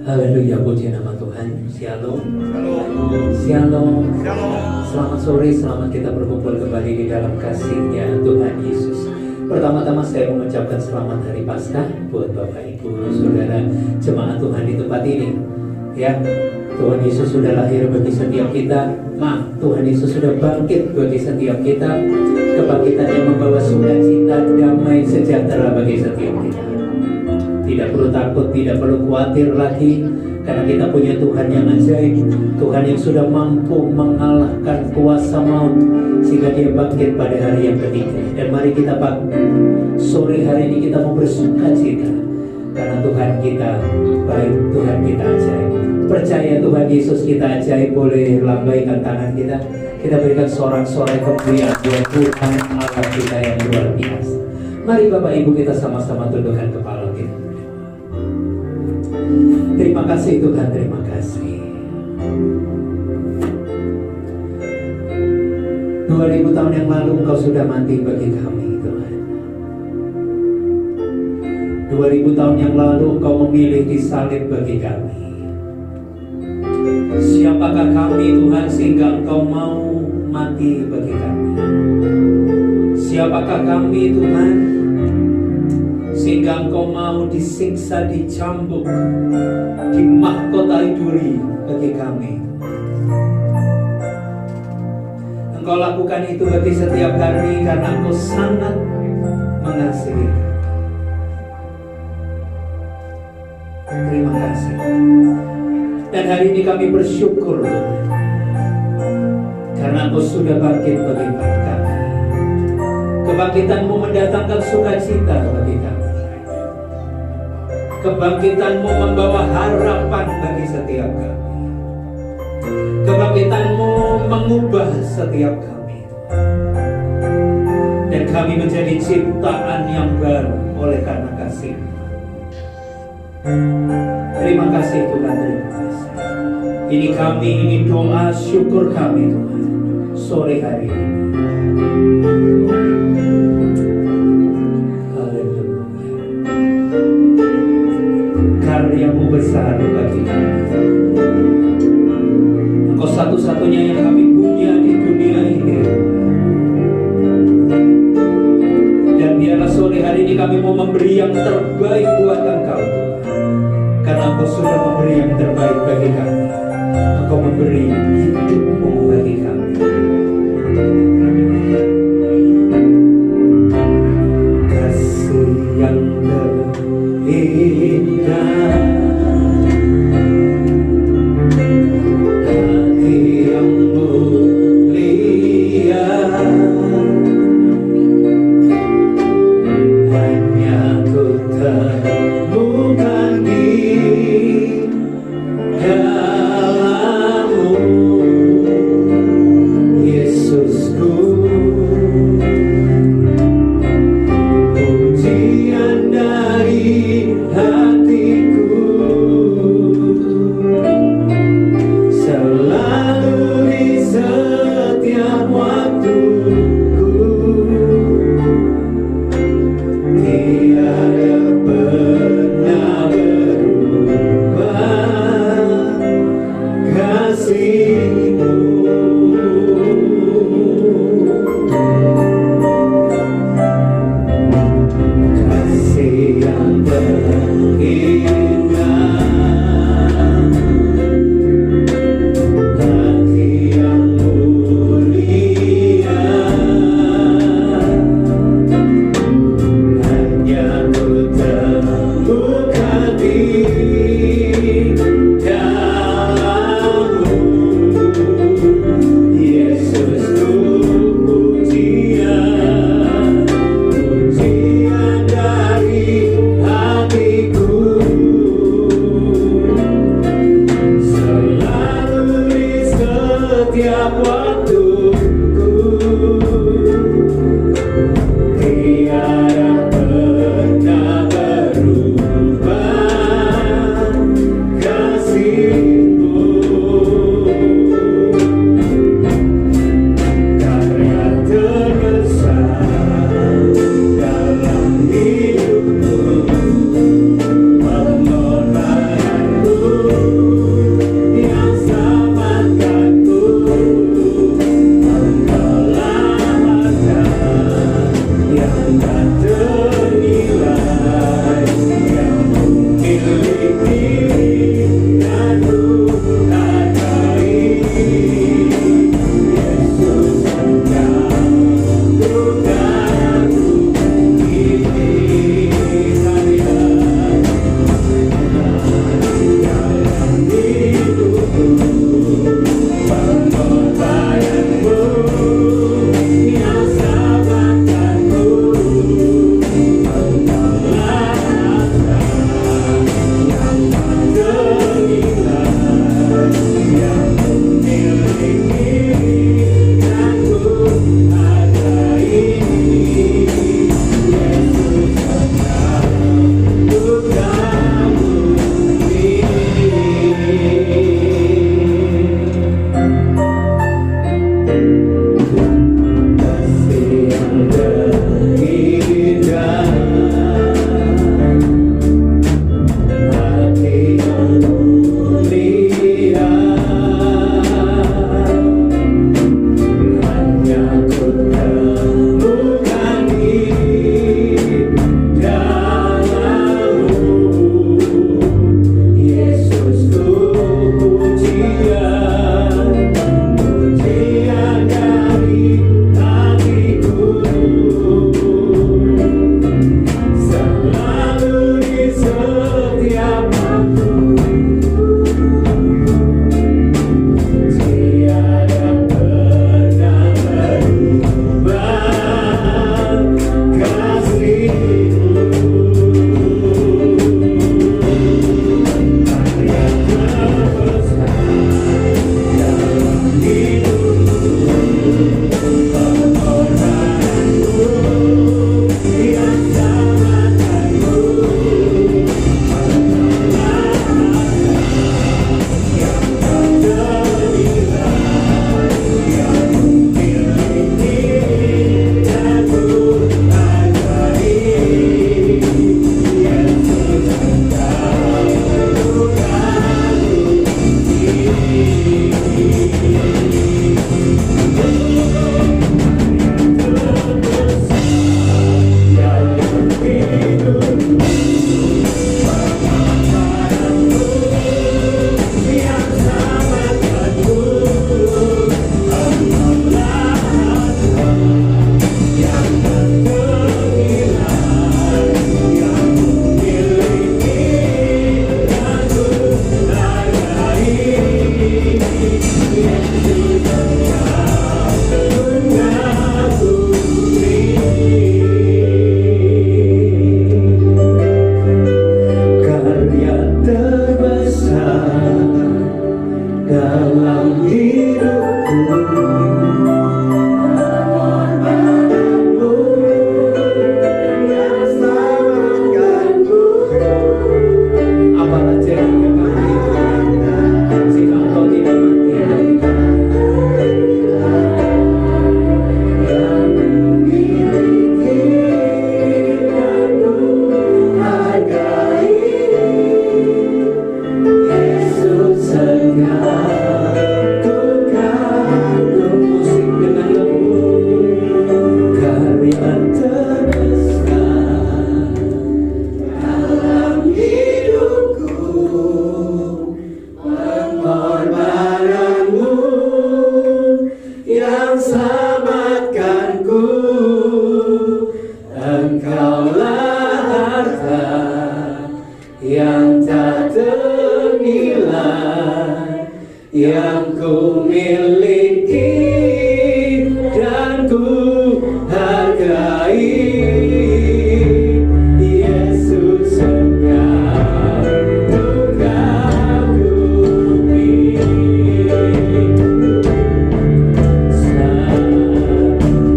Haleluya, puji nama Tuhan. Shalom. Shalom. Selamat sore, selamat kita berkumpul kembali di dalam kasih-Nya Tuhan Yesus. Pertama-tama saya mengucapkan selamat Hari Paskah buat Bapak Ibu, Saudara, jemaat Tuhan di tempat ini. Ya, Tuhan Yesus sudah lahir bagi setiap kita. Tuhan Yesus sudah bangkit bagi setiap kita. Kebangkitan yang membawa sukacita, damai, sejahtera bagi setiap kita. Tidak perlu takut, tidak perlu khawatir lagi, karena kita punya Tuhan yang ajaib, Tuhan yang sudah mampu mengalahkan kuasa maut, sehingga Dia bangkit pada hari yang ketiga. Dan mari kita sore hari ini kita mau bersukacita, karena Tuhan kita baik, Tuhan kita ajaib. Percaya Tuhan Yesus kita ajaib. Boleh lambaikan tangan kita, kita berikan sorak-sorai kemuliaan buat Tuhan Allah kita yang luar biasa. Mari Bapak Ibu kita sama-sama tundukkan kepala kita. Terima kasih Tuhan, terima kasih. 2000 tahun yang lalu Engkau sudah mati bagi kami Tuhan. 2000 tahun yang lalu Engkau memilih disalib bagi kami. Siapakah kami Tuhan sehingga Engkau mau mati bagi kami? Siapakah kami Tuhan sehingga Engkau mau disiksa, dicambuk, dimahkotai duri bagi kami? Engkau lakukan itu bagi setiap kami karena Engkau sangat mengasihi. Terima kasih. Dan hari ini kami bersyukur Tuhan, karena Engkau sudah bangkit bagi kami. Kebangkitan-Mu mendatangkan sukacita bagi kami. Kebangkitan-Mu membawa harapan bagi setiap kami. Kebangkitan-Mu mengubah setiap kami. Dan kami menjadi ciptaan yang baru oleh karena kasih. Terima kasih Tuhan, terima kasih. Ini kami, ini doa syukur kami Tuhan, sore hari ini. Karya-Mu besar bagi kami. Engkau satu-satunya yang kami punya di dunia ini. Dan biarlah sore hari ini kami mau memberi yang terbaik buat Engkau, karena Engkau sudah memberi yang terbaik bagi kami. Engkau memberi hidup-Mu bagi kami. Kasih yang terindah, hati yang mulia, hanya Ku temukan di dalam-Mu, Yesusku. Pujian dari hatiku selalu di setiap waktuku, tiada pernah berubah kasih-Mu. Kasih yang terindah, hati yang mulia, hanya Ku temukan di dalam-Mu, Yesusku. Pujian, pujian dari hatiku selalu di setiap waktuku, tiada pernah berubah tak ternilai yang ku miliki dan ku hargai. Yesus Engkau kagumi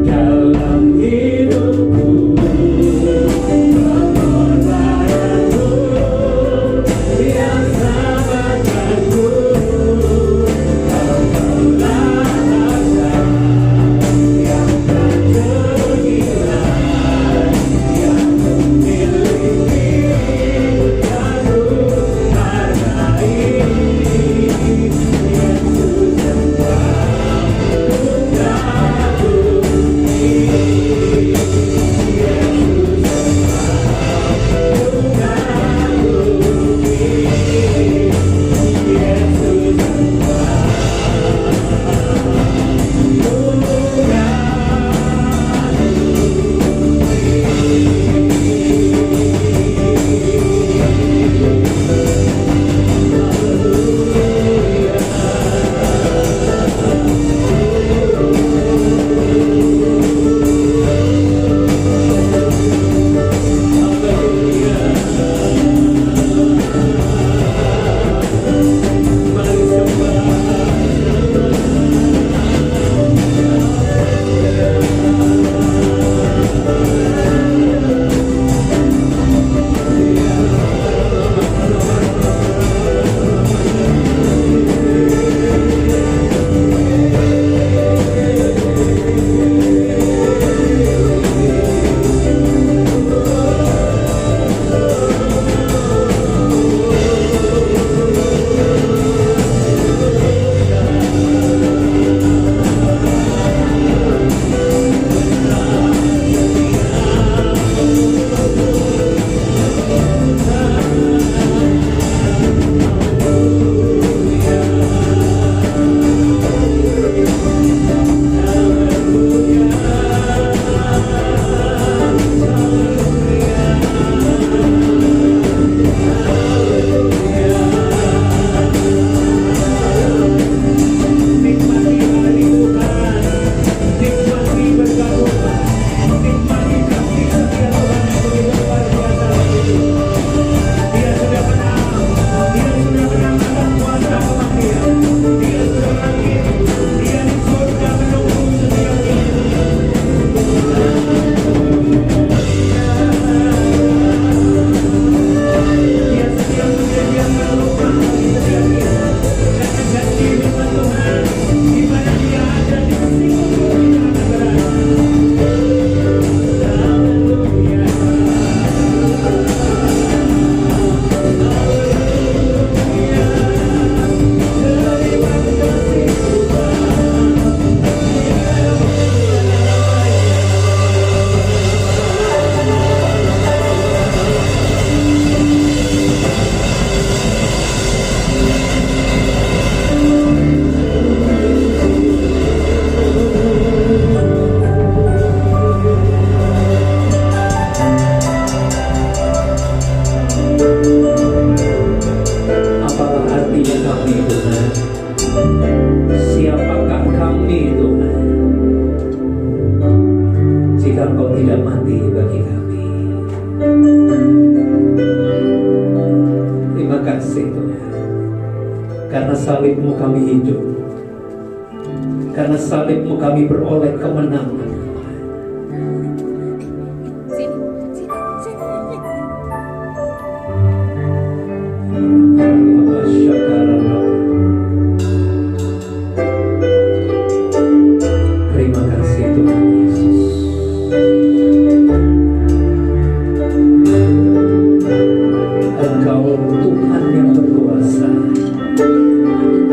dalam hidupku, pengorbananmu yang selamatkanku. Engkaulah harta yang tak ternilai yang ku miliki dan ku hargai. Yesus salib-Mu kami hidup. Karena salib-Mu kami beroleh kemenangan. Terima kasih Tuhan Yesus. Engkau Tuhan yang berkuasa.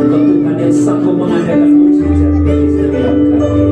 Engkau Tuhan yang sanggup mengadakan mujizat bagi setiap kami.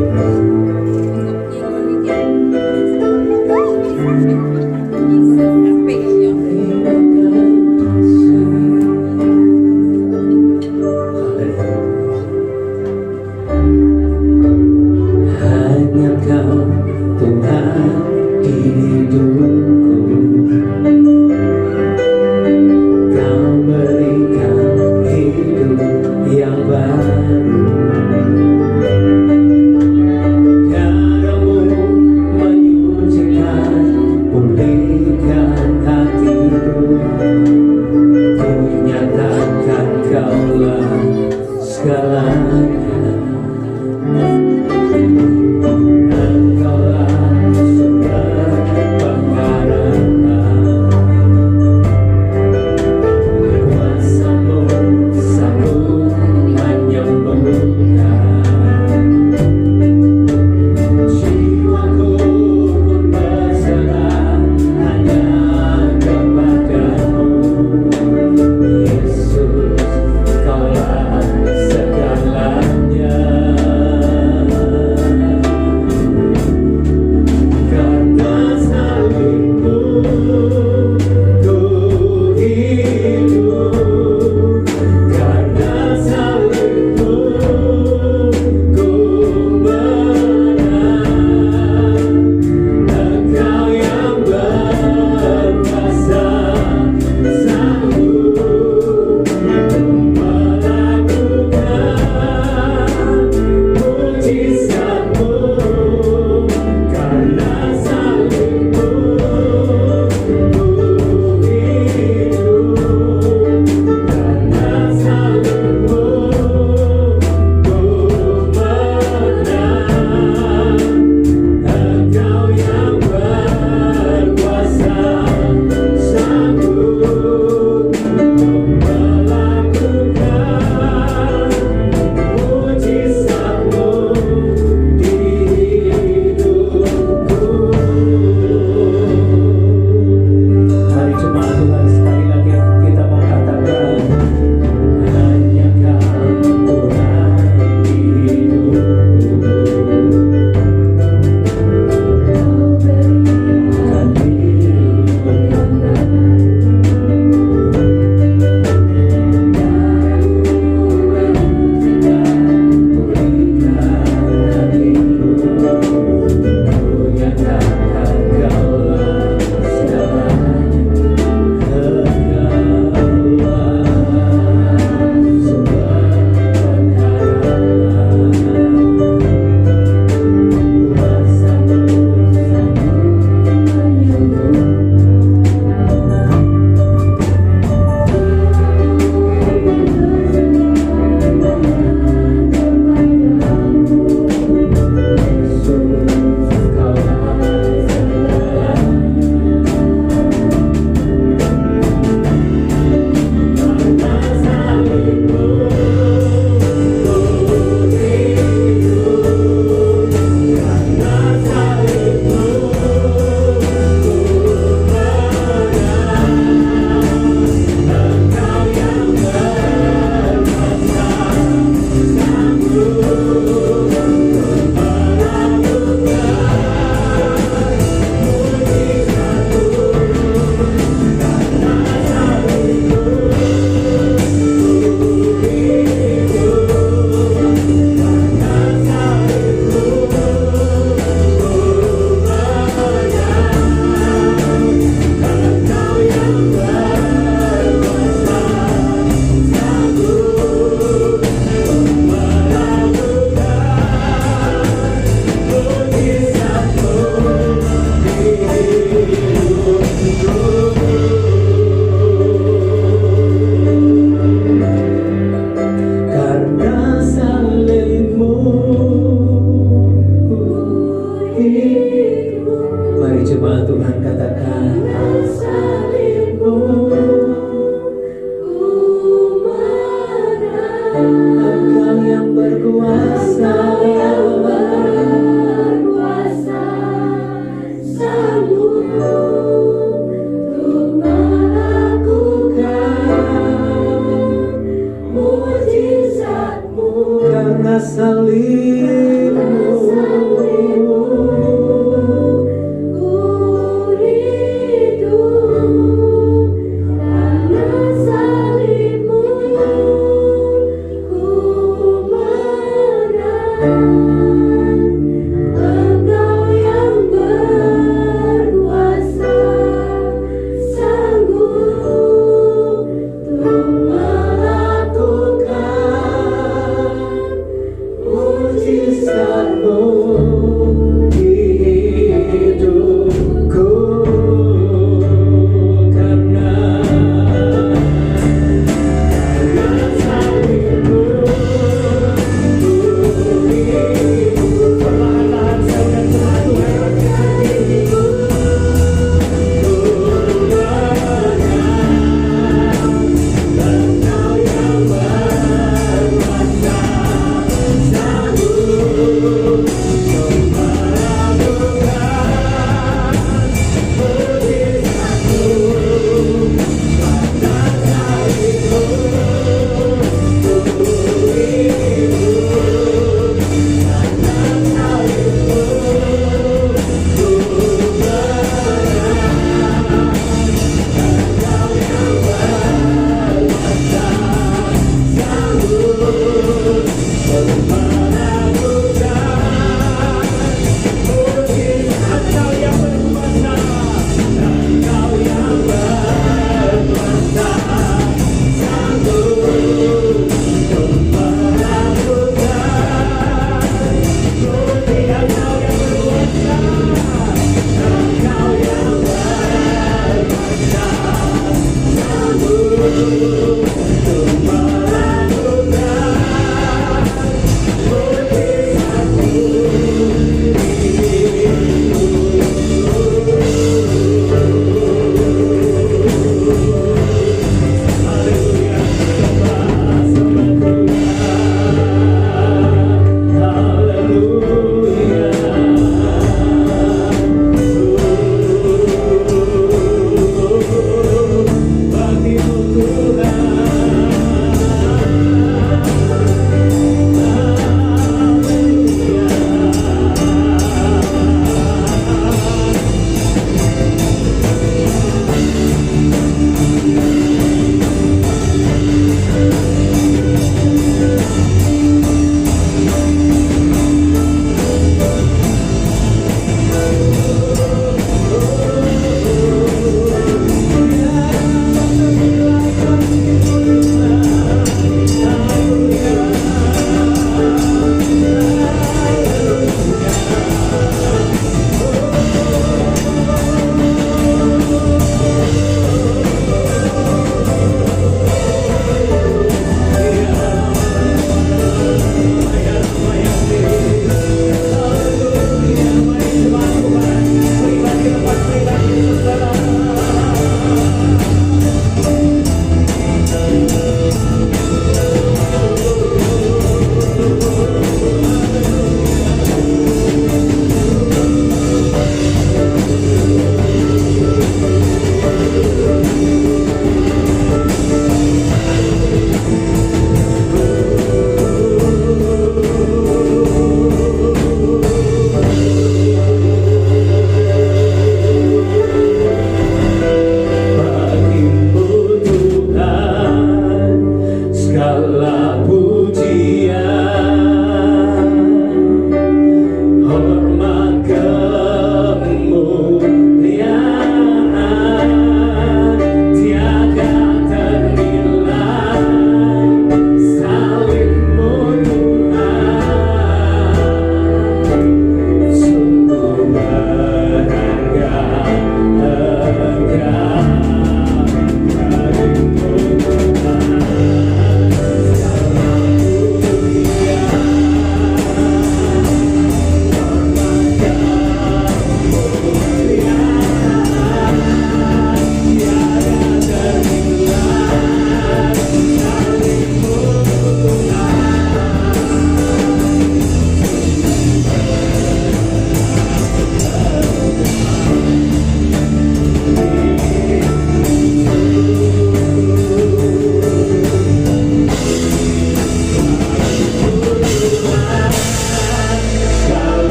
Melakukan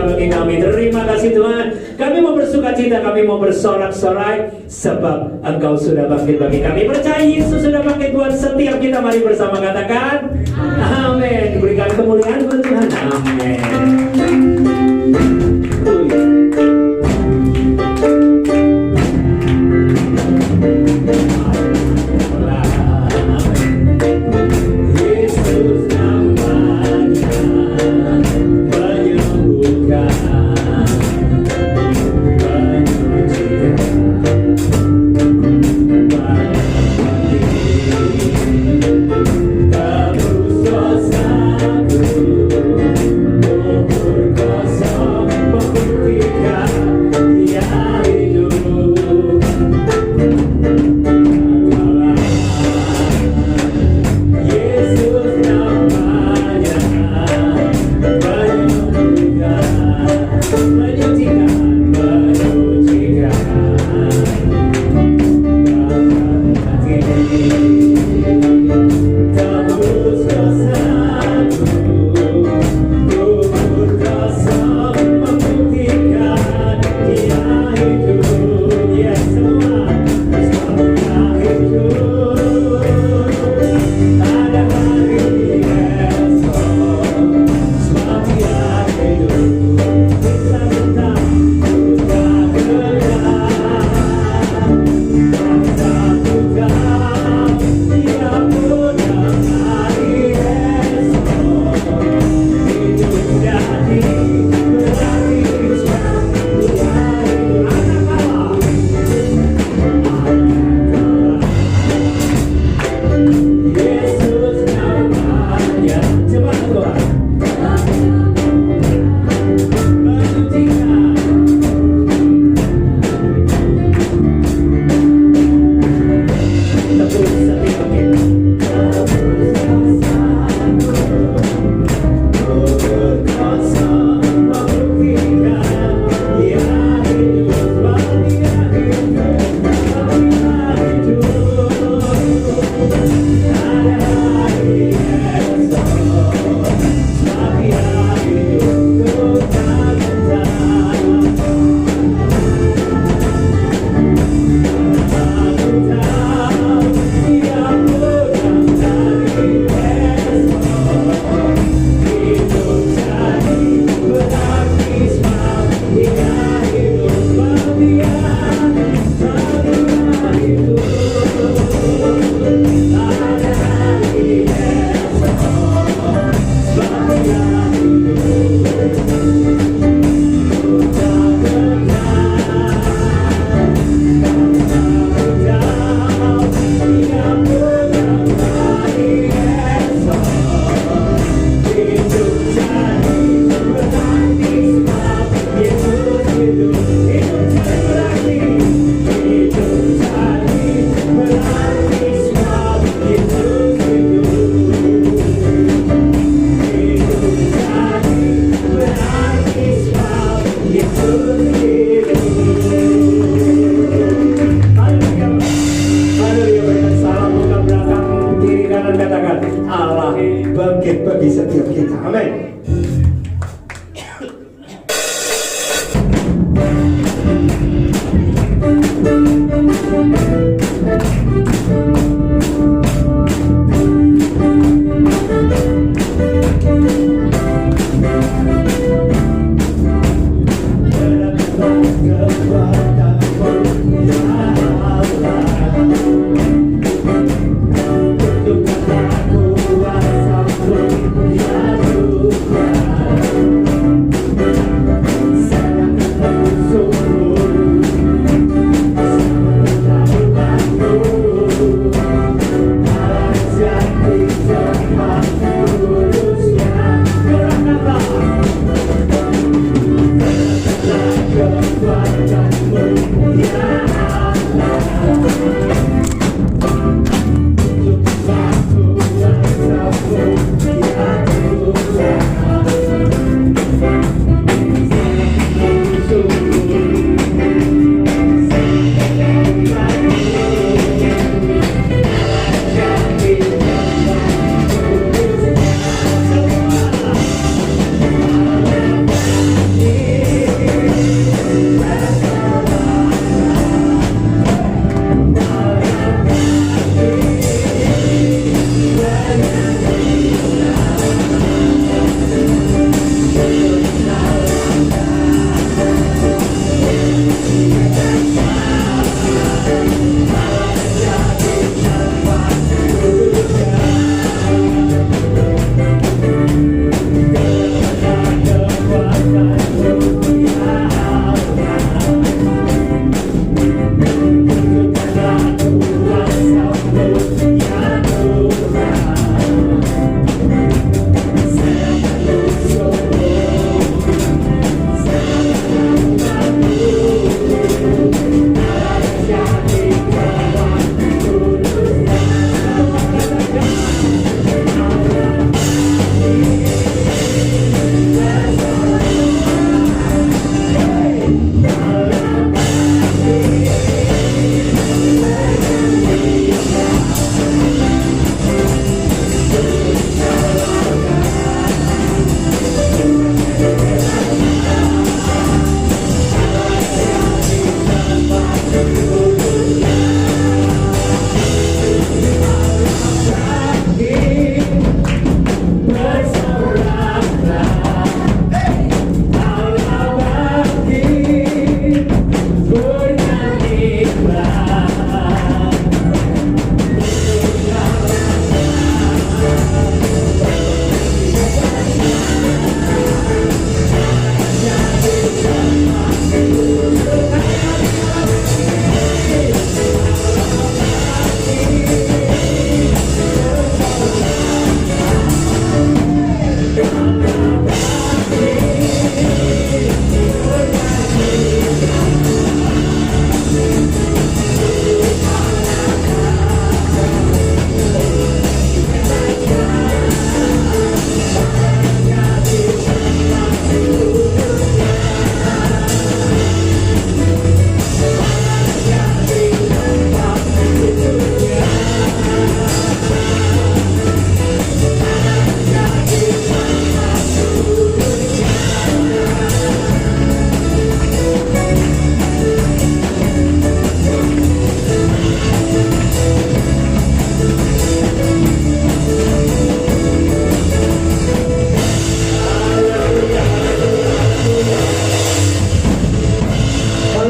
bagi kami. Terima kasih Tuhan. Kami mau bersuka cita, kami mau bersorak-sorai sebab Engkau sudah bangkit bagi kami. Percaya Yesus sudah bangkit buat setiap kita. Mari bersama katakan amin. Berikan kemuliaan buat Tuhan. Amin. Yesus namanya menyembuhkan, menyucikan, tebus dosaku,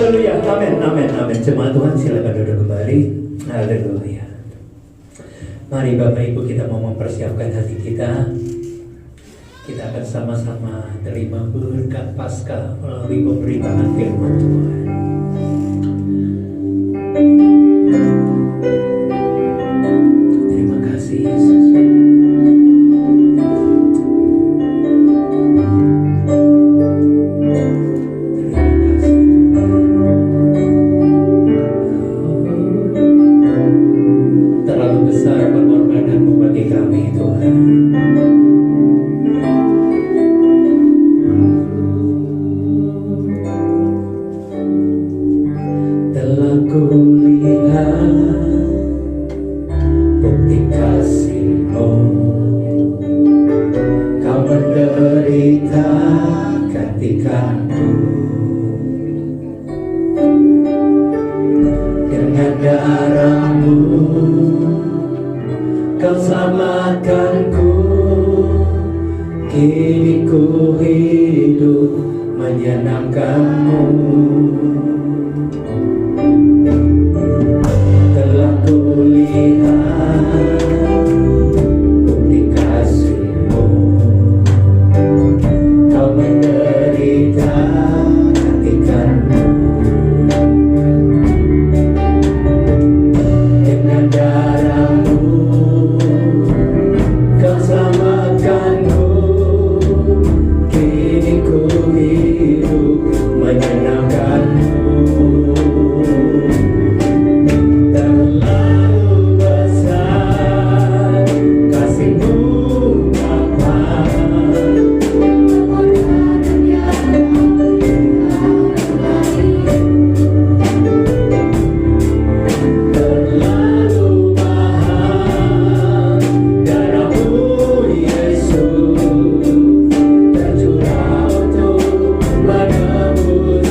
Haleluya, amin, amin, amin. Jemaat Tuhan silakan duduk kembali. Haleluya. Mari Bapak Ibu kita mau mempersiapkan hati kita. Kita akan sama-sama terima berkat Paskah melalui pemberitaan firman Tuhan. Terima kasih Yesus. Terlalu besar pengorbananmu bagi kami Tuhan. Telah kulihat bukti kasih-Mu, Kau menderita gantikanku. Dengan darah-Mu Kau selamatkanku. Kini ku hidup menyenangkan-Mu. Telah kulihat bukti kasih-Mu, Kau menderita gantikanku. Dengan darah-Mu Kau selamatkanku. Kini ku hidup menyenangkan-Mu. Terlalu besar kasih-Mu Bapa, terlalu mahal darah-Mu Yesus tercurah untuk menebus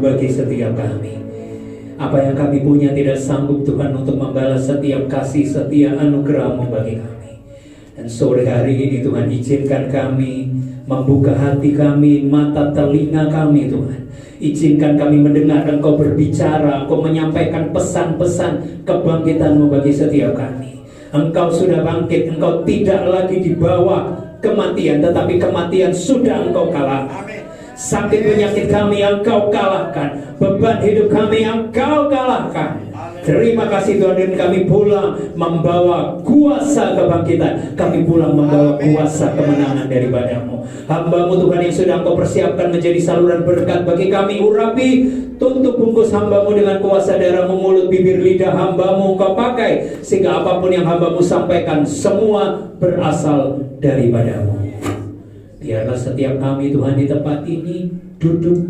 bagi setiap kami. Apa yang kami punya tidak sanggup Tuhan untuk membalas setiap kasih setia anugerah-Mu bagi kami. Dan sore hari ini Tuhan, izinkan kami membuka hati kami, mata telinga kami Tuhan. Izinkan kami mendengar Engkau berbicara, Engkau menyampaikan pesan-pesan kebangkitan-Mu bagi setiap kami. Engkau sudah bangkit, Engkau tidak lagi di bawah kematian, tetapi kematian sudah Engkau kalahkan. Sakit penyakit kami Engkau kalahkan, beban hidup kami Engkau kalahkan. Terima kasih Tuhan, dan kami pulang membawa kuasa kebangkitan. Kami pulang membawa kuasa kemenangan daripada-Mu. Hamba-Mu Tuhan yang sudah Engkau persiapkan menjadi saluran berkat bagi kami, urapi, tutup bungkus hamba-Mu dengan kuasa darah-Mu, mulut, bibir, lidah hamba-Mu Engkau pakai, sehingga apapun yang hamba-Mu sampaikan semua berasal daripada-Mu. Biarlah setiap kami Tuhan di tempat ini duduk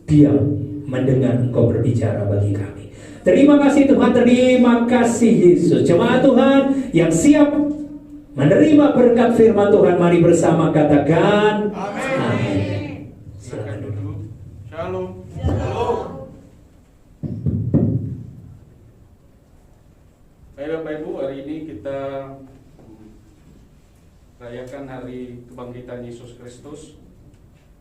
diam mendengar Engkau berbicara bagi kami. Terima kasih Tuhan, terima kasih Yesus. Jemaat Tuhan yang siap menerima berkat firman Tuhan, mari bersama katakan amin. Amin. Silakan duduk. Shalom. Shalom. Baik Bapak Ibu, hari ini kita rayakan hari kebangkitan Yesus Kristus.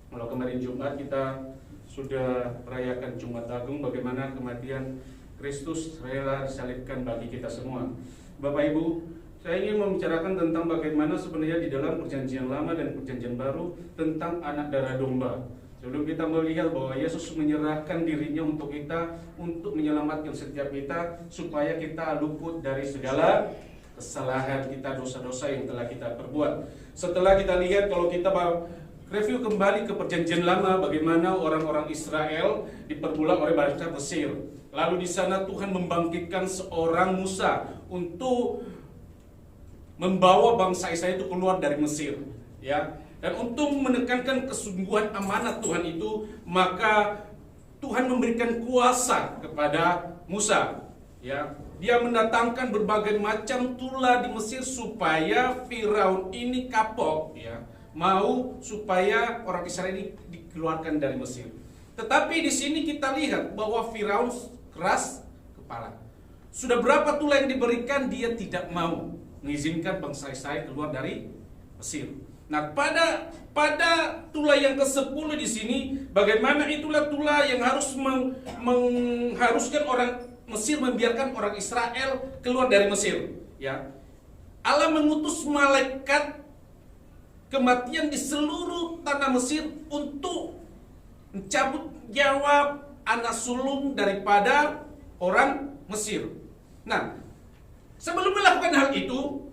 Kalau kemarin Jumat kita sudah merayakan Jumat Agung, bagaimana kematian Kristus rela disalibkan bagi kita semua. Bapak Ibu, saya ingin membicarakan tentang bagaimana sebenarnya di dalam perjanjian lama dan perjanjian baru tentang anak darah domba. Sebelum kita melihat bahwa Yesus menyerahkan dirinya untuk kita, untuk menyelamatkan setiap kita, supaya kita luput dari segala kesalahan kita, dosa-dosa yang telah kita perbuat. Setelah kita lihat, kalau kita review kembali ke perjanjian lama, bagaimana orang-orang Israel diperbudak oleh bangsa Mesir. Lalu di sana Tuhan membangkitkan seorang Musa untuk membawa bangsa Israel itu keluar dari Mesir, ya. Dan untuk menekankan kesungguhan amanat Tuhan itu, maka Tuhan memberikan kuasa kepada Musa, ya. Dia mendatangkan berbagai macam tulah di Mesir supaya Firaun ini kapok, ya, mau supaya orang Israel ini dikeluarkan dari Mesir. Tetapi di sini kita lihat bahwa Firaun keras kepala. Sudah berapa tulah yang diberikan, dia tidak mau mengizinkan bangsa Israel keluar dari Mesir. Nah, pada tulah yang ke-10 di sini, bagaimana itulah tulah yang harus mengharuskan orang Mesir membiarkan orang Israel keluar dari Mesir, ya. Allah mengutus malaikat kematian di seluruh tanah Mesir untuk mencabut nyawa anak sulung daripada orang Mesir. Nah, sebelum melakukan hal itu,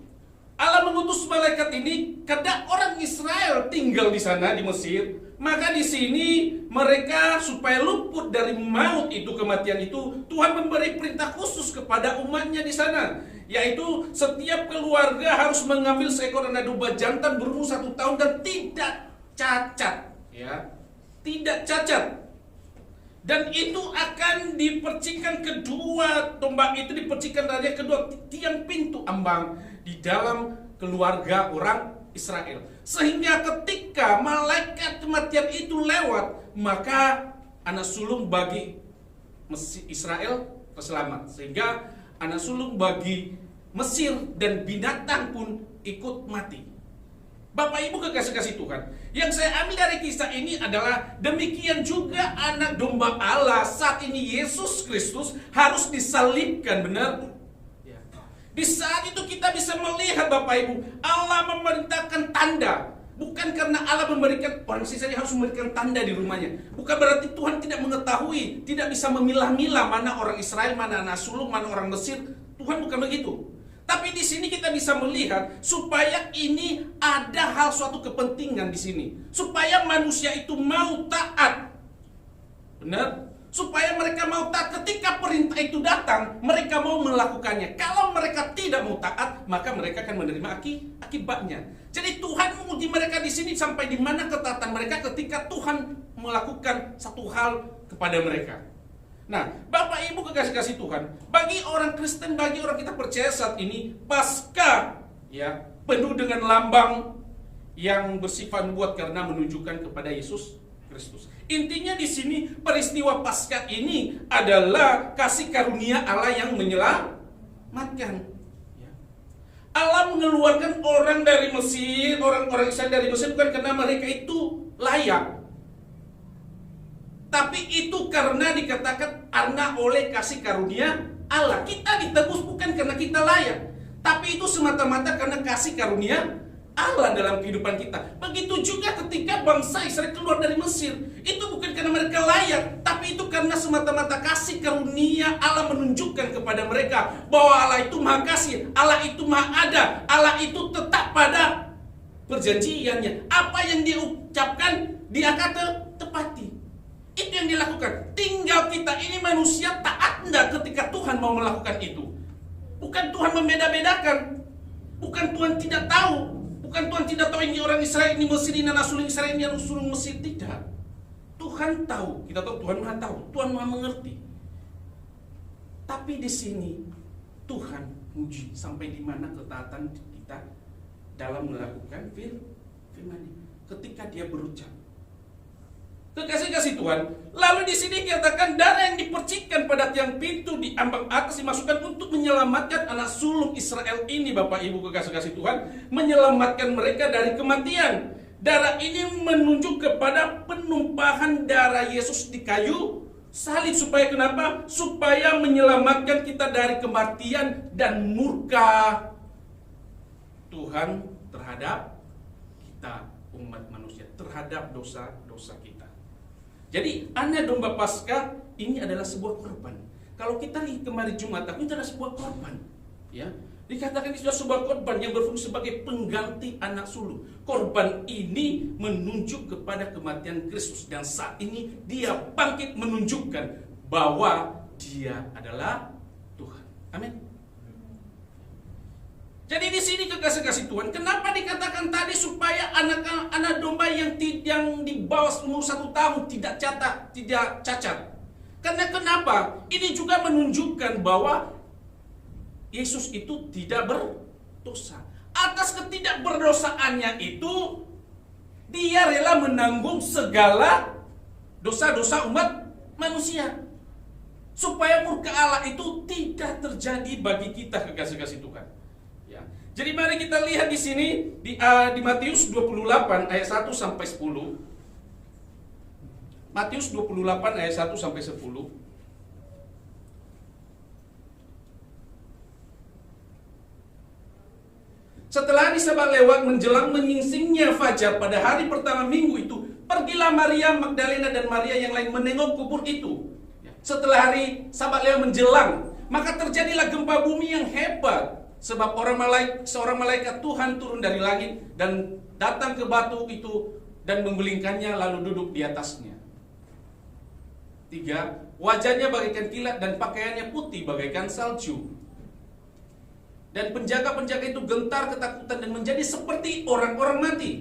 Allah mengutus malaikat ini karena orang Israel tinggal di sana di Mesir. Maka di sini mereka supaya luput dari maut itu, kematian itu, Tuhan memberi perintah khusus kepada umatnya di sana, yaitu setiap keluarga harus mengambil seekor anak domba jantan berumur 1 tahun dan tidak cacat, ya, tidak cacat. Dan itu akan dipercikan kedua domba itu, dipercikan dari kedua tiang pintu ambang di dalam keluarga orang Israel. Sehingga ketika malaikat kematian itu lewat, maka anak sulung bagi Israel terselamat. Sehingga anak sulung bagi Mesir dan binatang pun ikut mati. Bapak Ibu kekasih-kasih Tuhan, yang saya ambil dari kisah ini adalah demikian juga anak domba Allah saat ini, Yesus Kristus, harus disalibkan, benar? Ya. Di saat itu kita bisa melihat Bapak Ibu, Allah memerintahkan tanda. Bukan karena Allah memberikan, orang sisanya harus memberikan tanda di rumahnya. Bukan berarti Tuhan tidak mengetahui, tidak bisa memilah-milah mana orang Israel, mana anak sulung, mana orang Mesir. Tuhan bukan begitu. Tapi di sini kita bisa melihat supaya ini ada hal suatu kepentingan di sini, supaya manusia itu mau taat, benar? Supaya mereka mau taat ketika perintah itu datang, mereka mau melakukannya. Kalau mereka tidak mau taat, maka mereka akan menerima akibatnya. Jadi Tuhan menguji mereka di sini sampai di mana ketaatan mereka ketika Tuhan melakukan satu hal kepada mereka. Nah, Bapak Ibu kekasih-kasih Tuhan, bagi orang Kristen, bagi orang kita percaya saat ini, Paskah, ya, penuh dengan lambang yang bersifat nubuat karena menunjukkan kepada Yesus Kristus. Intinya di sini peristiwa Paskah ini adalah kasih karunia Allah yang menyelamatkan. Allah mengeluarkan orang dari Mesir, orang-orang Israel dari Mesir bukan karena mereka itu layak, tapi itu karena dikatakan karena oleh kasih karunia Allah. Kita ditebus bukan karena kita layak, tapi itu semata-mata karena kasih karunia Allah dalam kehidupan kita. Begitu juga ketika bangsa Israel keluar dari Mesir, itu bukan karena mereka layak, tapi itu karena semata-mata kasih karunia Allah menunjukkan kepada mereka bahwa Allah itu maha kasih, Allah itu maha ada, Allah itu tetap pada perjanjiannya. Apa yang dia ucapkan, dia kata tepati. Itu yang dilakukan. Tinggal kita ini manusia taat enggak ketika Tuhan mau melakukan itu. Bukan Tuhan membeda-bedakan, bukan Tuhan tidak tahu, bukan Tuhan tidak tahu ini orang Israel, ini Mesir, ini anak sulung Israel, ini anak sulung Mesir. Tidak. Tuhan tahu. Kita tahu Tuhan maha tahu. Tuhan maha mengerti. Tapi di sini Tuhan uji sampai di mana ketaatan kita dalam melakukan firman-Nya. Ketika dia berucap, kekasih-kasih Tuhan. Lalu di sini dikatakan darah yang dipercikkan pada tiang pintu di ambang atas dimasukkan untuk menyelamatkan anak sulung Israel ini, Bapak Ibu kekasih-kasih Tuhan, menyelamatkan mereka dari kematian. Darah ini menunjuk kepada penumpahan darah Yesus di kayu salib. Supaya kenapa? Supaya menyelamatkan kita dari kematian dan murka Tuhan terhadap kita, umat manusia, terhadap dosa-dosa kita. Jadi anak domba Paskah ini adalah sebuah korban. Kalau kita lihat kemarin Jumat Agung, itu adalah sebuah korban. Ya, dikatakan itu sebuah korban yang berfungsi sebagai pengganti anak sulung. Korban ini menunjuk kepada kematian Kristus, dan saat ini dia bangkit menunjukkan bahwa dia adalah Tuhan. Amin. Jadi di sini kekasih-kasih Tuhan, kenapa dikatakan tadi supaya anak domba yang di bawah umur 1 tahun tidak cacat? Karena kenapa? Ini juga menunjukkan bahwa Yesus itu tidak berdosa. Atas ketidakberdosaannya itu, dia rela menanggung segala dosa-dosa umat manusia, supaya murka Allah itu tidak terjadi bagi kita, kekasih-kasih Tuhan. Jadi mari kita lihat di sini di Matius 28 ayat 1 sampai 10. Matius 28 ayat 1 sampai 10. Setelah hari Sabat lewat menjelang menyingsingnya fajar pada hari pertama minggu itu, pergilah Maria Magdalena dan Maria yang lain menengok kubur itu. Setelah hari Sabat lewat menjelang, maka terjadilah gempa bumi yang hebat. Sebab seorang malaikat Tuhan turun dari langit dan datang ke batu itu dan menggulingkannya lalu duduk di atasnya. 3. Wajahnya bagaikan kilat dan pakaiannya putih bagaikan salju. Dan penjaga-penjaga itu gentar ketakutan dan menjadi seperti orang-orang mati.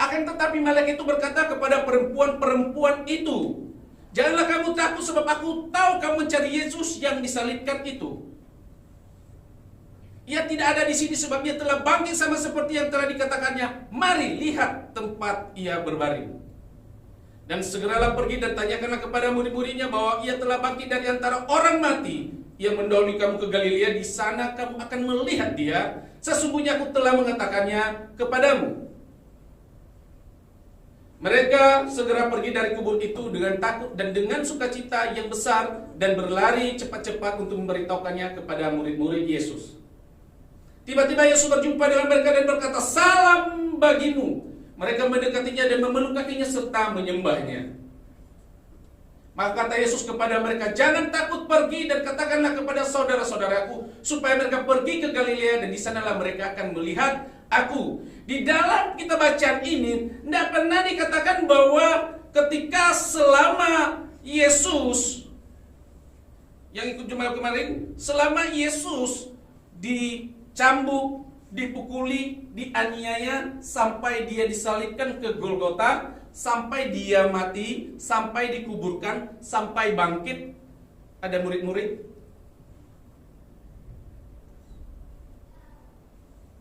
Akan tetapi malaikat itu berkata kepada perempuan-perempuan itu, janganlah kamu takut, sebab aku tahu kamu mencari Yesus yang disalibkan itu. Ia tidak ada di sini sebab ia telah bangkit sama seperti yang telah dikatakannya. Mari lihat tempat ia berbaring. Dan segeralah pergi dan tanyakanlah kepada murid-muridnya bahwa ia telah bangkit dari antara orang mati. Ia mendahului kamu ke Galilea, di sana kamu akan melihat dia. Sesungguhnya aku telah mengatakannya kepadamu. Mereka segera pergi dari kubur itu dengan takut dan dengan sukacita yang besar dan berlari cepat-cepat untuk memberitahukannya kepada murid-murid Yesus. Tiba-tiba Yesus berjumpa dengan mereka dan berkata, salam bagimu. Mereka mendekatinya dan memeluk kakinya serta menyembahnya. Maka kata Yesus kepada mereka, jangan takut, pergi dan katakanlah kepada saudara-saudaraku supaya mereka pergi ke Galilea dan di sanalah mereka akan melihat aku. Di dalam kita bacaan ini tidak pernah dikatakan bahwa ketika selama Yesus yang ikut Jumat kemarin, selama Yesus dicambuk, dipukuli, dianiaya sampai dia disalibkan ke Golgota, sampai dia mati, sampai dikuburkan, sampai bangkit, ada murid-murid.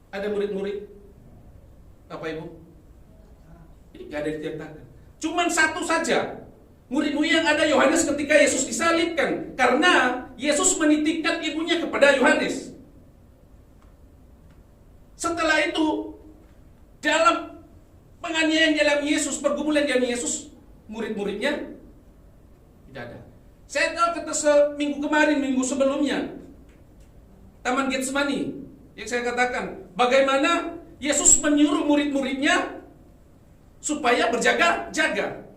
Ada murid-murid, Bapak Ibu? Ini gak ada diceritakan. Cuman satu saja. Murid-murid yang ada Yohanes ketika Yesus disalibkan. Karena Yesus menitipkan ibunya kepada Yohanes. Setelah itu, dalam penganiayaan dalam Yesus, pergumulan dalam Yesus, murid-muridnya tidak ada. Saya tahu kata seminggu kemarin, minggu sebelumnya, Taman Getsemani, yang saya katakan, bagaimana Yesus menyuruh murid-muridnya supaya berjaga-jaga.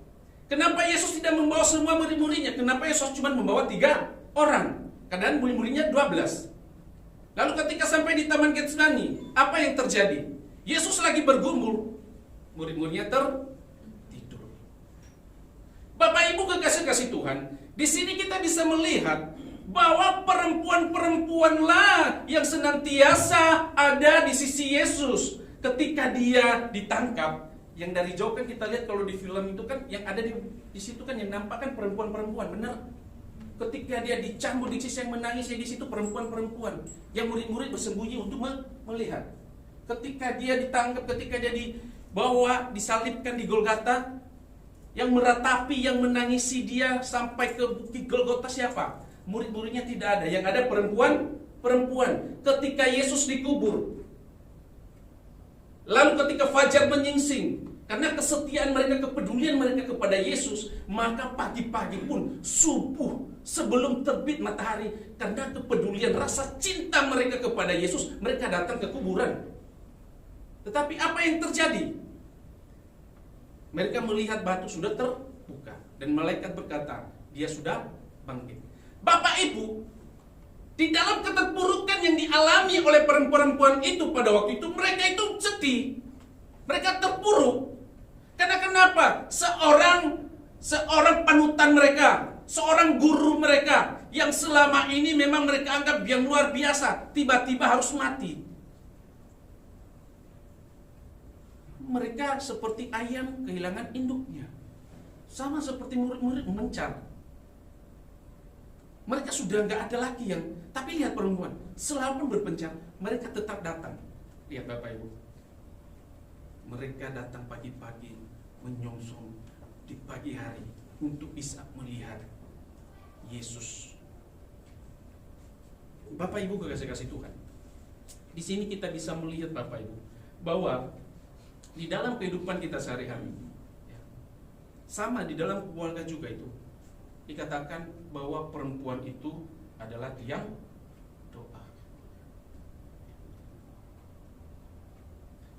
Kenapa Yesus tidak membawa semua murid-muridnya? Kenapa Yesus cuma membawa 3 orang? Karena murid-muridnya 12. Lalu ketika sampai di Taman Getsemani, apa yang terjadi? Yesus lagi bergumul, murid-muridnya tertidur. Bapak Ibu kekasih-kasih Tuhan, di sini kita bisa melihat bahwa perempuan-perempuanlah yang senantiasa ada di sisi Yesus ketika dia ditangkap. Yang dari jauh kan kita lihat kalau di film itu kan yang ada di situ kan yang nampak kan perempuan-perempuan, benar? Ketika dia dicambuk, di sisi yang menangis di situ perempuan-perempuan. Yang murid-murid bersembunyi untuk melihat. Ketika dia ditangkap, ketika dia dibawa, disalibkan di Golgota, yang meratapi, yang menangisi dia sampai ke bukit Golgota siapa? Murid-muridnya tidak ada. Yang ada perempuan. Ketika Yesus dikubur, lalu ketika fajar menyingsing, karena kesetiaan mereka, kepedulian mereka kepada Yesus, maka pagi-pagi pun, subuh, sebelum terbit matahari, karena kepedulian rasa cinta mereka kepada Yesus, mereka datang ke kuburan. Tetapi apa yang terjadi? Mereka melihat batu sudah terbuka, dan malaikat berkata, dia sudah bangkit. Bapak Ibu, di dalam keterpurukan yang dialami oleh perempuan-perempuan itu pada waktu itu, mereka itu sedih. Mereka terpuruk. Karena kenapa? Seorang panutan mereka, seorang guru mereka, yang selama ini memang mereka anggap yang luar biasa, tiba-tiba harus mati. Mereka seperti ayam kehilangan induknya. Sama seperti murid-murid mencar. Mereka sudah nggak ada lagi yang. Tapi lihat perempuan, selalu berpencar, mereka tetap datang. Lihat Bapak Ibu, mereka datang pagi-pagi, menyongsong di pagi hari untuk bisa melihat Yesus. Bapak Ibu kekasih-kasih Tuhan, di sini kita bisa melihat Bapak Ibu bahwa di dalam kehidupan kita sehari-hari, sama di dalam keluarga juga itu dikatakan bahwa perempuan itu adalah tiang doa.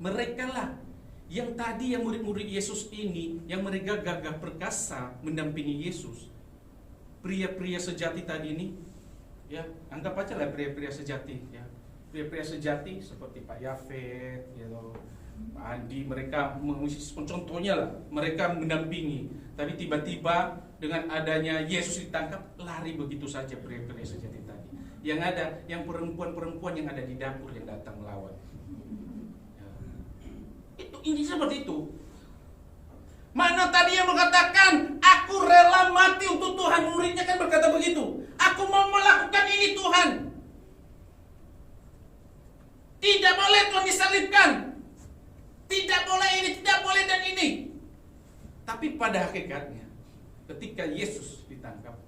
Mereka lah yang tadi yang murid-murid Yesus ini, yang mereka gagah perkasa mendampingi Yesus. Pria-pria sejati tadi ini, ya anggap aja lah pria-pria sejati, ya. Pria-pria sejati seperti Pak Yafet, gitu, Pak Andi, mereka contohnya lah, mereka mendampingi. Tapi tiba-tiba dengan adanya Yesus ditangkap, lari begitu saja pria-pria sejati tadi. Yang ada, yang perempuan-perempuan yang ada di dapur yang datang melawan. Ini seperti itu. Mana tadi yang mengatakan, aku rela mati untuk Tuhan. Muridnya kan berkata begitu. Aku mau melakukan ini Tuhan. Tidak boleh Tuhan disalibkan. Tidak boleh ini, tidak boleh dan ini. Tapi pada hakikatnya, ketika Yesus ditangkap,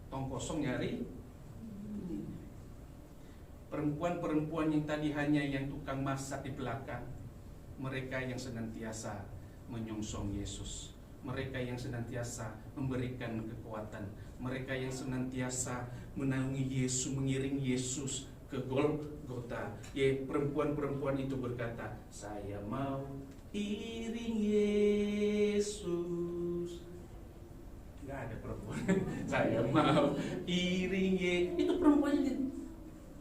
tong kosong nyari. Perempuan-perempuan yang tadi hanya yang tukang masak di belakang, mereka yang senantiasa menyongsong Yesus, mereka yang senantiasa memberikan kekuatan, mereka yang senantiasa menaungi Yesus, mengiring Yesus ke Golgota. Ya, perempuan-perempuan itu berkata, saya mau iring Yesus. Nggak ada perempuan. Saya mau iring Yesus. Itu perempuannya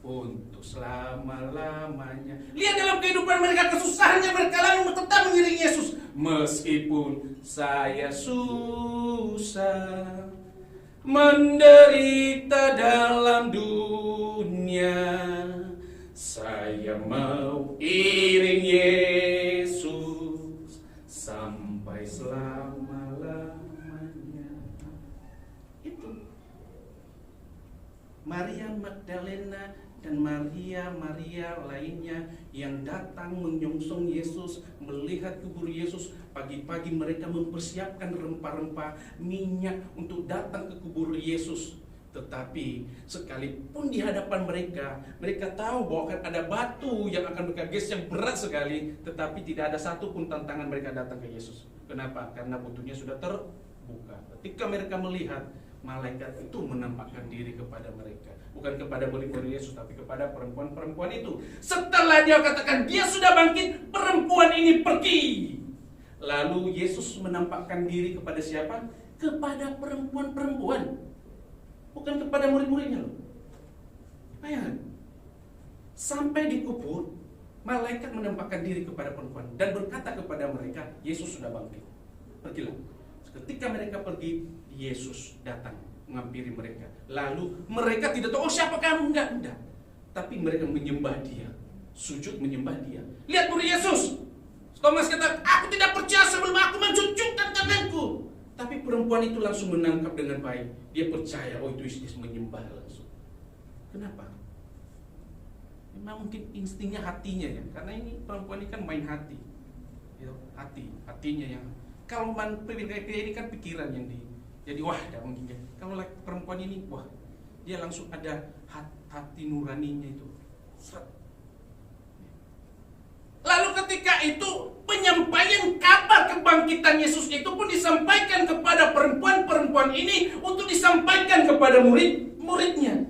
untuk selama-lamanya. Lihat dalam kehidupan mereka, kesusahannya mereka lalu tetap mengiring Yesus. Meskipun saya susah, menderita dalam dunia, saya mau iring Yesus sampai selama-lamanya. Itu Maria Magdalena dan Maria lainnya yang datang menyongsong Yesus, melihat kubur Yesus. Pagi-pagi mereka mempersiapkan rempah-rempah, minyak untuk datang ke kubur Yesus. Tetapi sekalipun di hadapan mereka tahu bahwa akan ada batu yang akan bergegas yang berat sekali, tetapi tidak ada satupun tantangan mereka datang ke Yesus. Kenapa? Karena pintunya sudah terbuka. Ketika mereka melihat, malaikat itu menampakkan diri kepada mereka, bukan kepada murid-murid Yesus, tapi kepada perempuan-perempuan itu. Setelah dia katakan dia sudah bangkit, perempuan ini pergi. Lalu Yesus menampakkan diri kepada siapa? Kepada perempuan-perempuan, bukan kepada murid-muridnya loh. Bayangkan, sampai di kubur, malaikat menampakkan diri kepada perempuan dan berkata kepada mereka, Yesus sudah bangkit, pergilah. Ketika mereka pergi, Yesus datang menghampiri mereka. Lalu mereka tidak tahu, oh siapa kamu? Enggak. Tapi mereka menyembah dia, sujud menyembah dia. Lihat murid Yesus. Thomas kata, aku tidak percaya sebelum aku mencucukkan tanganku. Tapi perempuan itu langsung menangkap dengan baik. Dia percaya, oh itu Yesus, menyembah langsung. Kenapa? Memang mungkin instingnya, hatinya ya. Karena ini perempuan ini kan main hati. Hatinya yang, kalau pria ini kan pikiran yang jadi wah, tidak mungkin. Kalau perempuan ini, wah, dia langsung ada hati nuraninya itu. Lalu ketika itu penyampaian kabar kebangkitan Yesus itu pun disampaikan kepada perempuan-perempuan ini untuk disampaikan kepada murid-muridnya.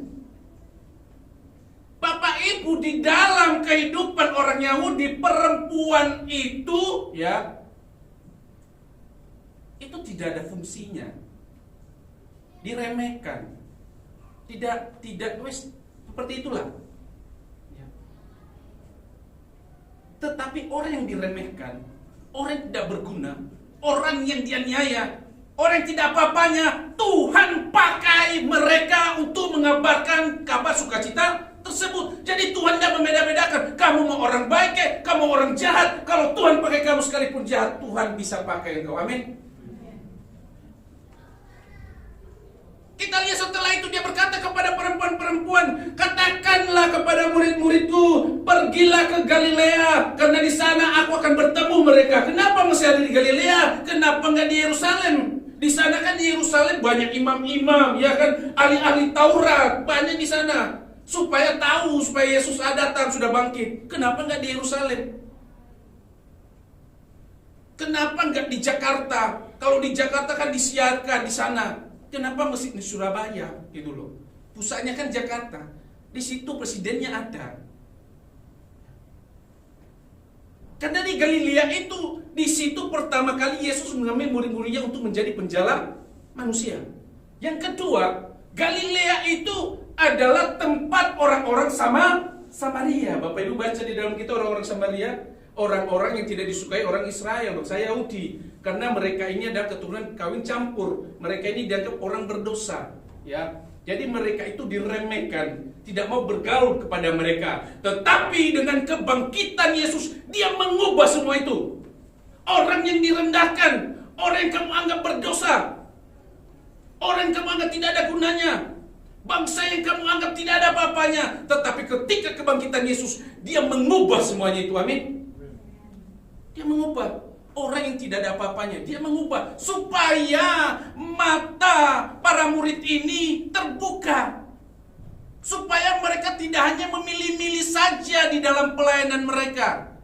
Bapak Ibu, di dalam kehidupan orang Yahudi, perempuan itu ya, itu tidak ada fungsinya, diremehkan, tidak seperti itulah. Tetapi orang yang diremehkan, orang yang tidak berguna, orang yang dianiaya, orang yang tidak apa-apanya, Tuhan pakai mereka untuk mengabarkan kabar sukacita tersebut. Jadi Tuhan tidak membeda-bedakan, kamu mau orang baik, kamu orang jahat. Kalau Tuhan pakai kamu sekalipun jahat, Tuhan bisa pakai engkau. Amin. Kita lihat setelah itu dia berkata kepada perempuan-perempuan, katakanlah kepada murid-muridku, pergilah ke Galilea, karena di sana aku akan bertemu mereka. Kenapa masih ada di Galilea? Kenapa nggak di Yerusalem? Di sana kan di Yerusalem banyak imam-imam, ya kan, ahli-ahli Taurat banyak di sana, supaya tahu, supaya Yesus datang sudah bangkit. Kenapa nggak di Yerusalem? Kenapa nggak di Jakarta? Kalau di Jakarta kan disiarkan di sana. Kenapa mesti di Surabaya gitu loh? Pusatnya kan Jakarta. Di situ presidennya ada. Karena di Galilea itu, di situ pertama kali Yesus mengambil murid-muridnya untuk menjadi penjala manusia. Yang kedua, Galilea itu adalah tempat orang-orang Samaria. Bapak Ibu baca di dalam kita orang-orang Samaria, orang-orang yang tidak disukai orang Israel, bangsa Yahudi. Karena mereka ini adalah keturunan kawin campur. Mereka ini dianggap orang berdosa, ya. Jadi mereka itu diremehkan, tidak mau bergaul kepada mereka. Tetapi dengan kebangkitan Yesus, dia mengubah semua itu. Orang yang direndahkan, orang yang kamu anggap berdosa, orang yang kamu anggap tidak ada gunanya, bangsa yang kamu anggap tidak ada apa-apanya. Tetapi ketika kebangkitan Yesus, dia mengubah semuanya itu. Amin. Dia mengubah. Orang yang tidak ada apa-apanya, dia mengubah supaya mata para murid ini terbuka, supaya mereka tidak hanya memilih-milih saja di dalam pelayanan mereka,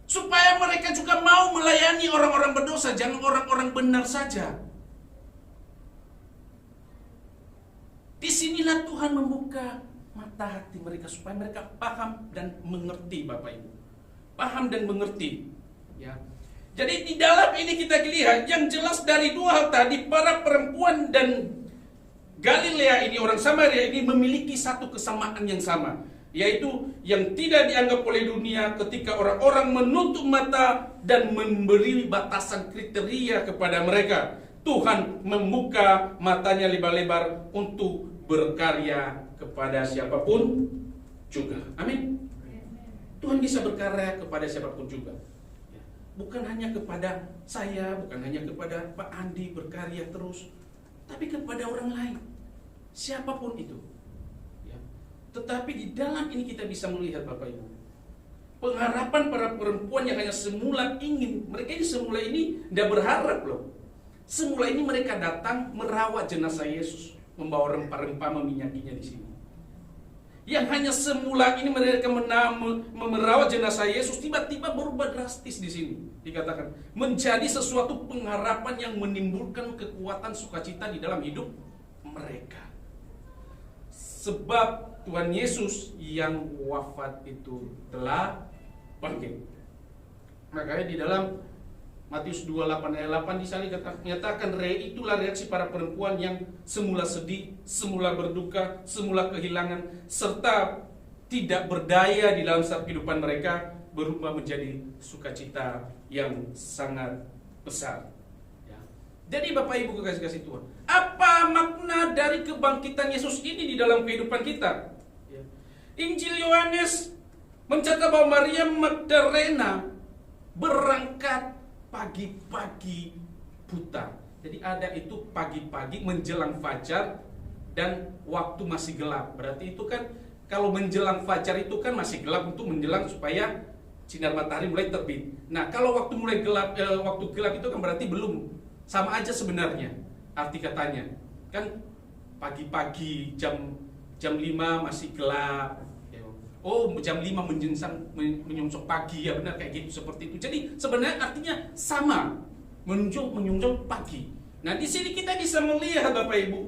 supaya mereka juga mau melayani orang-orang berdosa, jangan orang-orang benar saja. Disinilah Tuhan membuka mata hati mereka supaya mereka paham dan mengerti, Bapak Ibu. Paham dan mengerti, ya. Jadi di dalam ini kita lihat yang jelas dari dua hal tadi, para perempuan dan Galilea ini, orang Samaria ini memiliki satu kesamaan yang sama, yaitu yang tidak dianggap oleh dunia ketika orang-orang menutup mata dan memberi batasan kriteria kepada mereka. Tuhan membuka matanya lebar-lebar untuk berkarya kepada siapapun juga. Amin. Tuhan bisa berkarya kepada siapapun juga. Bukan hanya kepada saya, bukan hanya kepada Pak Andi berkarya terus, tapi kepada orang lain, siapapun itu. Tetapi di dalam ini kita bisa melihat Bapak Ibu, pengharapan para perempuan yang hanya semula ingin, mereka ini semula ini tidak berharap loh. Semula ini mereka datang merawat jenazah Yesus, membawa rempah-rempah meminyakinya di sini. Yang hanya semula ini mereka merawat jenazah Yesus, tiba-tiba berubah drastis di sini. Dikatakan menjadi sesuatu pengharapan yang menimbulkan kekuatan sukacita di dalam hidup mereka. Sebab Tuhan Yesus yang wafat itu telah bangkit. Makanya di dalam Matius 28 ayat 8 di sana menyatakan itulah reaksi para perempuan yang semula sedih, semula berduka, semula kehilangan, serta tidak berdaya di dalam kehidupan mereka berubah menjadi sukacita yang sangat besar. Ya. Jadi Bapak Ibu kekasih-kasih Tuhan, apa makna dari kebangkitan Yesus ini di dalam kehidupan kita? Ya. Injil Yohanes mencatat bahwa Maria Magdalena berangkat pagi-pagi buta. Jadi ada itu pagi-pagi menjelang fajar dan waktu masih gelap. Berarti itu kan kalau menjelang fajar itu kan masih gelap, untuk menjelang supaya sinar matahari mulai terbit. Nah, kalau waktu mulai gelap, waktu gelap itu kan berarti belum, sama aja sebenarnya arti katanya. Kan pagi-pagi jam 5 masih gelap. Oh, jam 5 menyongsong pagi, ya benar kayak gitu, seperti itu. Jadi sebenarnya artinya sama, menyongsong pagi. Nah, di sini kita bisa melihat Bapak Ibu,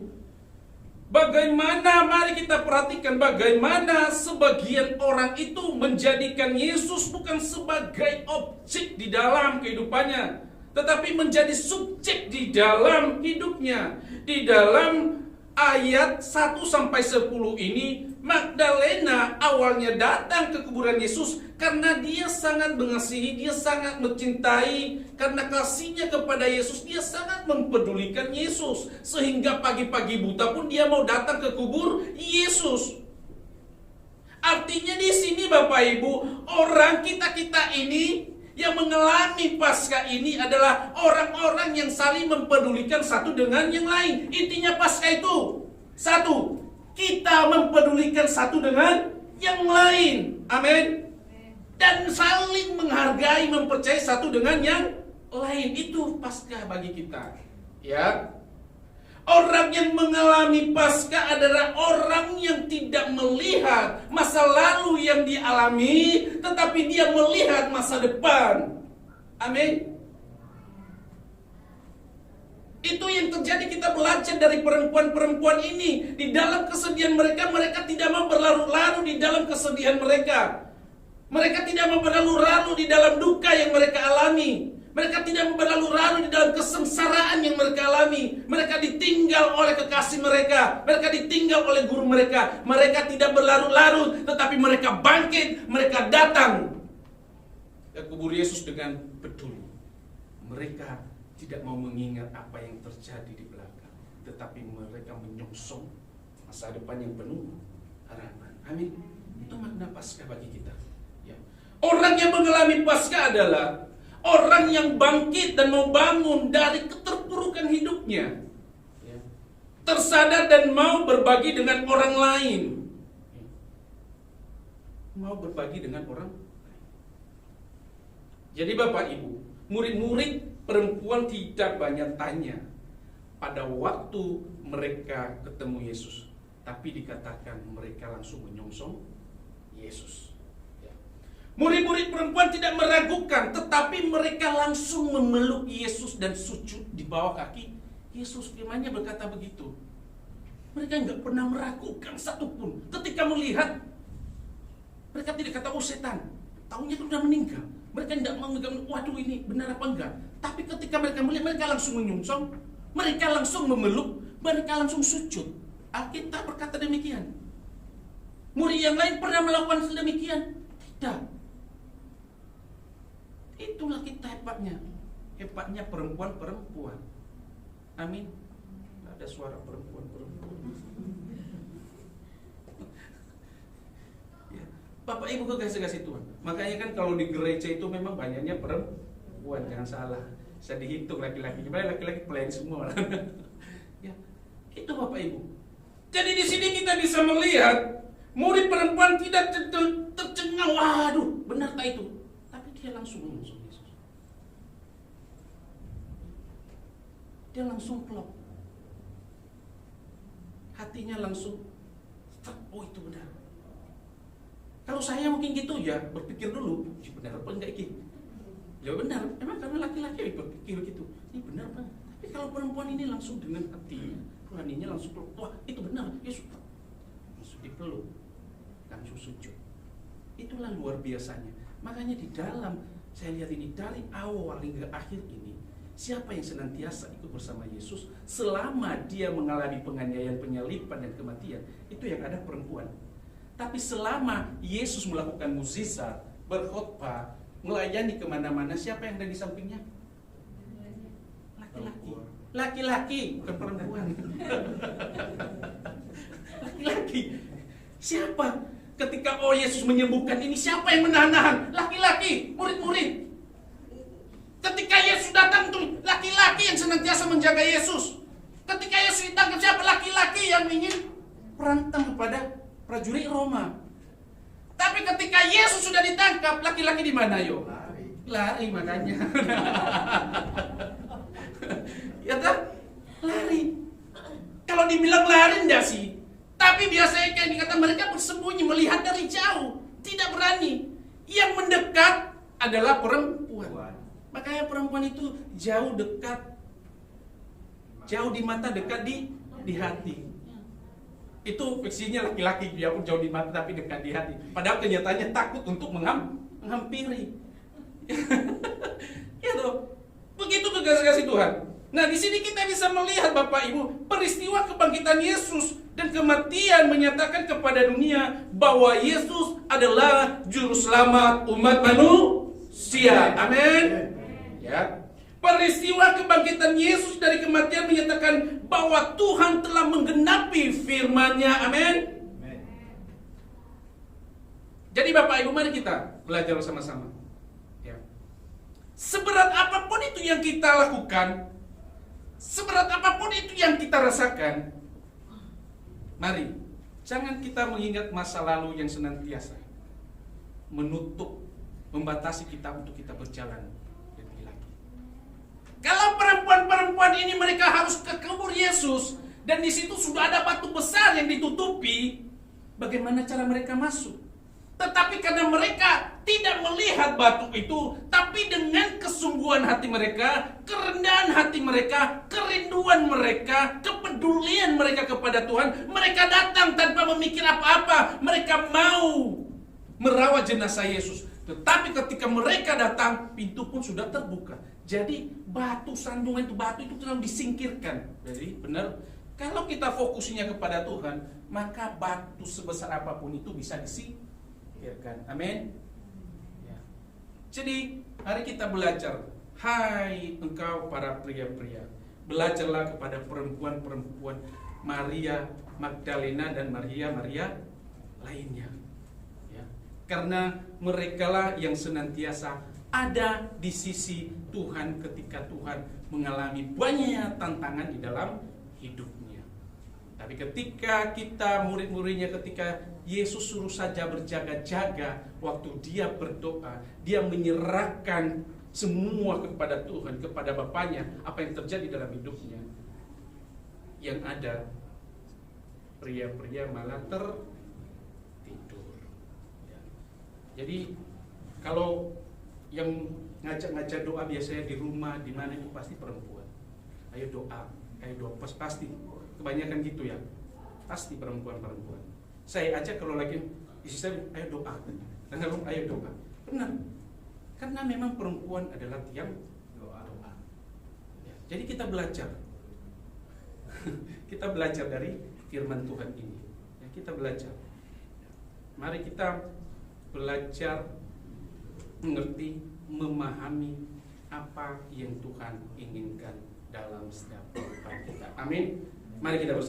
bagaimana, mari kita perhatikan bagaimana sebagian orang itu menjadikan Yesus bukan sebagai objek di dalam kehidupannya, tetapi menjadi subjek di dalam hidupnya. Di dalam ayat 1-10 ini, Magdalena awalnya datang ke kuburan Yesus karena dia sangat mengasihi, dia sangat mencintai. Karena kasihnya kepada Yesus, dia sangat mempedulikan Yesus. Sehingga pagi-pagi buta pun dia mau datang ke kubur Yesus. Artinya di sini Bapak Ibu, orang kita ini yang mengalami Paskah ini adalah orang-orang yang saling mempedulikan satu dengan yang lain. Intinya Paskah itu satu, kita mempedulikan satu dengan yang lain. Amin. Dan saling menghargai, mempercayai satu dengan yang lain. Itu Paskah bagi kita. Ya. Orang yang mengalami Paskah adalah orang yang tidak melihat masa lalu yang dialami, tetapi dia melihat masa depan. Amin. Itu yang terjadi, kita belajar dari perempuan-perempuan ini. Di dalam kesedihan mereka, mereka tidak mau berlarut-larut di dalam kesedihan mereka. Mereka tidak mau berlarut-larut di dalam duka yang mereka alami. Mereka tidak mau berlarut-larut di dalam kesengsaraan yang mereka alami. Mereka ditinggal oleh kekasih mereka. Mereka ditinggal oleh guru mereka. Mereka tidak berlarut-larut, tetapi mereka bangkit. Mereka datang ke kubur Yesus dengan peduli. Mereka tidak mau mengingat apa yang terjadi di belakang, tetapi mereka menyongsong masa depan yang penuh harapan. Amin. Itu makna Paskah bagi kita. Ya. Orang yang mengalami Paskah adalah orang yang bangkit dan mau bangun dari keterpurukan hidupnya. Ya. Tersadar dan mau berbagi dengan orang lain. Ya. Mau berbagi dengan orang lain. Jadi Bapak Ibu, murid-murid perempuan tidak banyak tanya pada waktu mereka ketemu Yesus, tapi dikatakan mereka langsung menyongsong Yesus. Ya. Murid-murid perempuan tidak meragukan, tetapi mereka langsung memeluk Yesus dan sujud di bawah kaki Yesus. Firman-Nya berkata begitu. Mereka nggak pernah meragukan satupun. Ketika melihat, mereka tidak kata, oh setan, tahunya itu sudah meninggal. Mereka tidak menganggap, waduh ini benar apa enggak. Tapi ketika mereka melihat, mereka langsung menyongsong, mereka langsung memeluk, mereka langsung sujud. Alkitab berkata demikian. Murid yang lain pernah melakukan sedemikian? Tidak. Itulah kita hebatnya. Hebatnya perempuan-perempuan. Amin. Ada suara perempuan-perempuan. Bapak Ibu kekasih Tuhan. Makanya kan kalau di gereja itu memang banyaknya perempuan, jangan salah. Saya dihitung laki-laki, gimana laki-laki pelayan semua. Ya, itu Bapak Ibu. Jadi di sini kita bisa melihat Murid perempuan tidak tercengang, waduh, benar tak itu? Tapi dia langsung Yesus. Dia langsung klop. Hatinya langsung, oh itu benar. Kalau saya mungkin gitu ya, berpikir dulu, benar apa enggak ini? Ya benar, emang karena laki-laki berpikir begitu. Ini benar Pak. Tapi kalau perempuan ini langsung dengan hati, rohaninya langsung peluk, wah itu benar, Yesus. Langsung dipeluk, langsung sujud. Itulah luar biasanya. Makanya di dalam, saya lihat ini dari awal hingga akhir ini, siapa yang senantiasa ikut bersama Yesus selama dia mengalami penganiayaan, penyaliban dan kematian, itu yang ada perempuan. Tapi selama Yesus melakukan mukjizat, berkhotbah, melayani kemana-mana, siapa yang ada di sampingnya? Laki-laki. Laki-laki, bukan perempuan. Laki-laki. Siapa? Ketika Yesus menyembuhkan ini, siapa yang menahan-nahan? Laki-laki, murid-murid. Ketika Yesus datang tuh, laki-laki yang senantiasa menjaga Yesus. Ketika Yesus ditangkap, siapa? Laki-laki yang ingin berantem kepada prajurit Roma. Tapi ketika Yesus sudah ditangkap, laki-laki di mana yo? Lari makanya. Ya kan? Lari. Kalau dibilang lari enggak sih? Tapi biasanya kayak dikata mereka bersembunyi, melihat dari jauh, tidak berani. Yang mendekat adalah perempuan. Makanya perempuan itu jauh dekat, jauh di mata, dekat di hati. Itu fiksinya laki-laki, dia pun jauh di mata tapi dekat di hati. Padahal kenyataannya takut untuk menghampiri. Ya toh, begitu kasih Tuhan. Nah di sini kita bisa melihat Bapak Ibu peristiwa kebangkitan Yesus dan kematian menyatakan kepada dunia bahwa Yesus adalah juru selamat umat manusia. Amin. Ya. Peristiwa kebangkitan Yesus dari kematian menyatakan bahwa Tuhan telah menggenapi firman-Nya. Amin. Jadi Bapak Ibu, mari kita belajar bersama-sama. Ya. Seberat apapun itu yang kita lakukan, seberat apapun itu yang kita rasakan, mari jangan kita mengingat masa lalu yang senantiasa menutup, membatasi kita untuk kita berjalan. Kalau perempuan-perempuan ini mereka harus ke kubur Yesus dan di situ sudah ada batu besar yang ditutupi, bagaimana cara mereka masuk? Tetapi karena mereka tidak melihat batu itu, tapi dengan kesungguhan hati mereka, kerendahan hati mereka, kerinduan mereka, kepedulian mereka kepada Tuhan, mereka datang tanpa memikir apa-apa. Mereka mau merawat jenazah Yesus. Tetapi ketika mereka datang, pintu pun sudah terbuka. Jadi batu sandungan itu, batu itu terlalu disingkirkan. Jadi benar, kalau kita fokusnya kepada Tuhan, maka batu sebesar apapun itu bisa disingkirkan. Amin. Ya. Jadi hari kita belajar, hai engkau para pria-pria, belajarlah kepada perempuan-perempuan Maria Magdalena dan Maria lainnya. Ya. Karena merekalah yang senantiasa ada di sisi Tuhan ketika Tuhan mengalami banyak tantangan di dalam hidupnya. Tapi ketika kita murid-muridnya, ketika Yesus suruh saja berjaga-jaga, waktu dia berdoa, dia menyerahkan semua kepada Tuhan, kepada Bapaknya, apa yang terjadi dalam hidupnya. Yang ada, pria-pria malah tertidur. Jadi kalau yang ngajak-ngajak doa biasanya di rumah, di mana itu pasti perempuan. Ayo doa, pasti. Kebanyakan gitu ya, pasti perempuan-perempuan. Saya ajak kalau lagi istri saya, ayo doa. Dan kalau ayo doa, benar. Karena memang perempuan adalah tiang doa. Ya, jadi kita belajar. Kita belajar dari firman Tuhan ini. Ya, kita belajar. Mari kita belajar mengerti, memahami apa yang Tuhan inginkan dalam setiap kehidupan kita. Amin. Mari kita bersama.